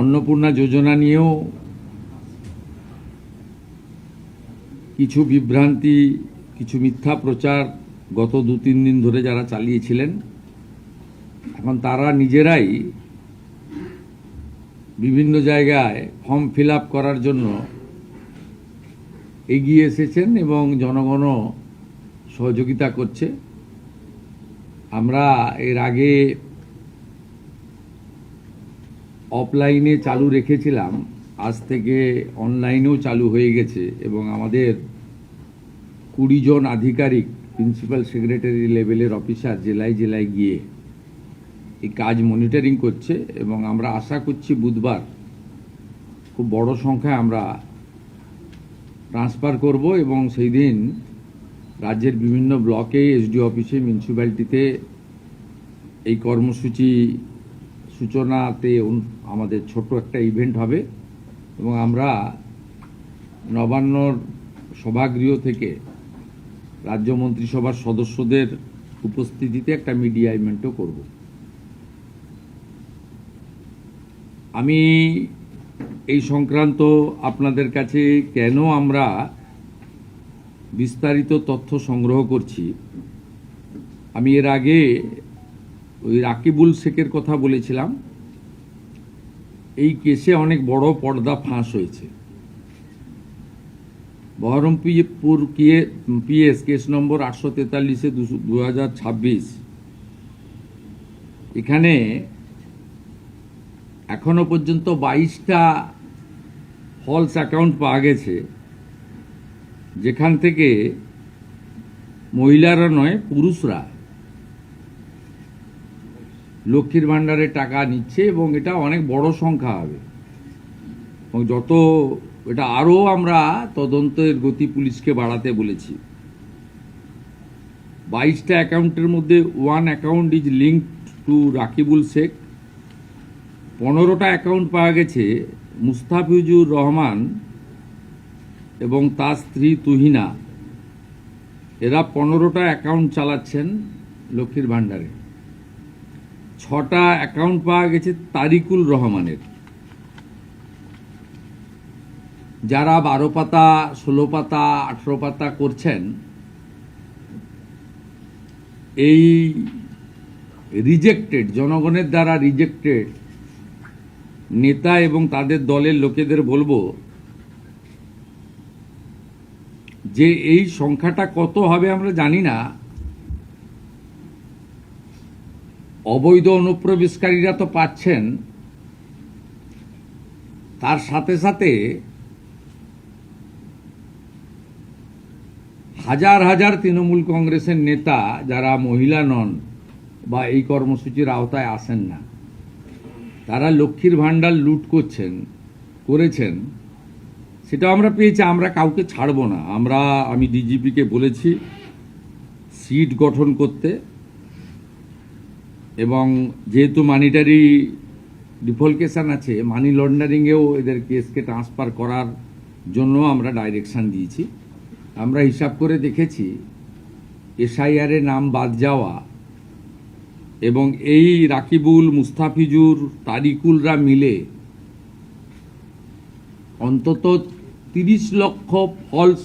অন্নপূর্ণা যোজনা নিয়েও কিছু বিভ্রান্তি, কিছু মিথ্যা প্রচার গত 2-3 দিন ধরে যারা চালিয়েছিলেন, এখন তারা নিজেরাই বিভিন্ন জায়গায় ফর্ম ফিল আপ করার জন্য এগিয়ে এসেছেন এবং জনগণও সহযোগিতা করছে। আমরা এর আগে অফলাইনে চালু রেখেছিলাম, আজ থেকে অনলাইনেও চালু হয়ে গেছে এবং আমাদের 20 জন আধিকারিক প্রিন্সিপাল সেক্রেটারি লেভেলের অফিসার জেলায় জেলায় গিয়ে এই কাজ মনিটরিং করছে এবং আমরা আশা করছি বুধবার খুব বড় সংখ্যায় আমরা ট্রান্সফার করব এবং সেই দিন রাজ্যের বিভিন্ন ব্লকে, এসডি অফিসে, মিউনিসিপ্যালিটিতে এই কর্মসূচি সূচনাতে আমাদের ছোট একটা ইভেন্ট হবে এবং আমরা নবান্নর সভাগৃহ থেকে রাজ্য মন্ত্রিসভার সদস্যদের উপস্থিতিতে একটা মিডিয়া ইভেন্টও করব। আমি এই সংক্রান্ত আপনাদের কাছে কেন আমরা বিস্তারিত তথ্য সংগ্রহ করছি, আমি এর আগে ওই রাকিবুল শেখের কথা বলেছিলাম। এই কেসে অনেক বড় পর্দা ফাঁস হয়েছে। বহরমপুর পিএস কেস নম্বর 843/2026, এখানে এখনো পর্যন্ত 22টা ফলস অ্যাকাউন্ট পাওয়া গেছে, যেখান থেকে মহিলারা নয়, পুরুষরা লক্ষ্মীর ভাণ্ডারে টাকা নিচ্ছে এবং এটা অনেক বড় সংখ্যা হবে এবং যত এটা আরও আমরা তদন্তের গতি পুলিশকে বাড়াতে বলেছি। 22টা অ্যাকাউন্টের মধ্যে 1 account is linked to Rakibul Sheikh. 15টা অ্যাকাউন্ট পাওয়া গেছে মুস্তাফিজুর রহমান এবং তার স্ত্রী তুহিনা। এরা 15টা অ্যাকাউন্ট চালাচ্ছেন লক্ষ্মীর ভাণ্ডারে। 6টা অ্যাকাউন্ট পাওয়া গেছে তারিকুল রহমানের, যারা 12 পাতা, 16 পাতা, 18 পাতা করছেন। এই রিজেক্টেড, জনগণের দ্বারা রিজেক্টেড নেতা এবং তাদের দলের লোকেদের বলবো যে এই সংখ্যাটা কত হবে আমরা জানি না। অবৈধ অনুপ্রবেশকারীরা তো পাচ্ছেন, তার সাথে সাথে হাজার হাজার তৃণমূল কংগ্রেসের নেতা যারা মহিলা নন বা এই কর্মসূচির আওতায় আসেন না, তারা লক্ষ্মীর ভাণ্ডার লুট করেছেন। সেটা আমরা পেয়েছি। আমরা কাউকে ছাড়ব না। আমি ডিজিপিকে বলেছি সিট গঠন করতে এবং যেহেতু মানিটারি ডিফলকেশন আছে, মানি লন্ডারিংয়েও এদের কেসকে ট্রান্সফার করার জন্য আমরা ডাইরেকশন দিয়েছি। আমরা হিসাব করে দেখেছি এসআইআরে নাম বাদ যাওয়া এবং এই রাকিবুল, মুস্তাফিজুর, তারিকুলরা মিলে অন্তত 30 লক্ষ ফলস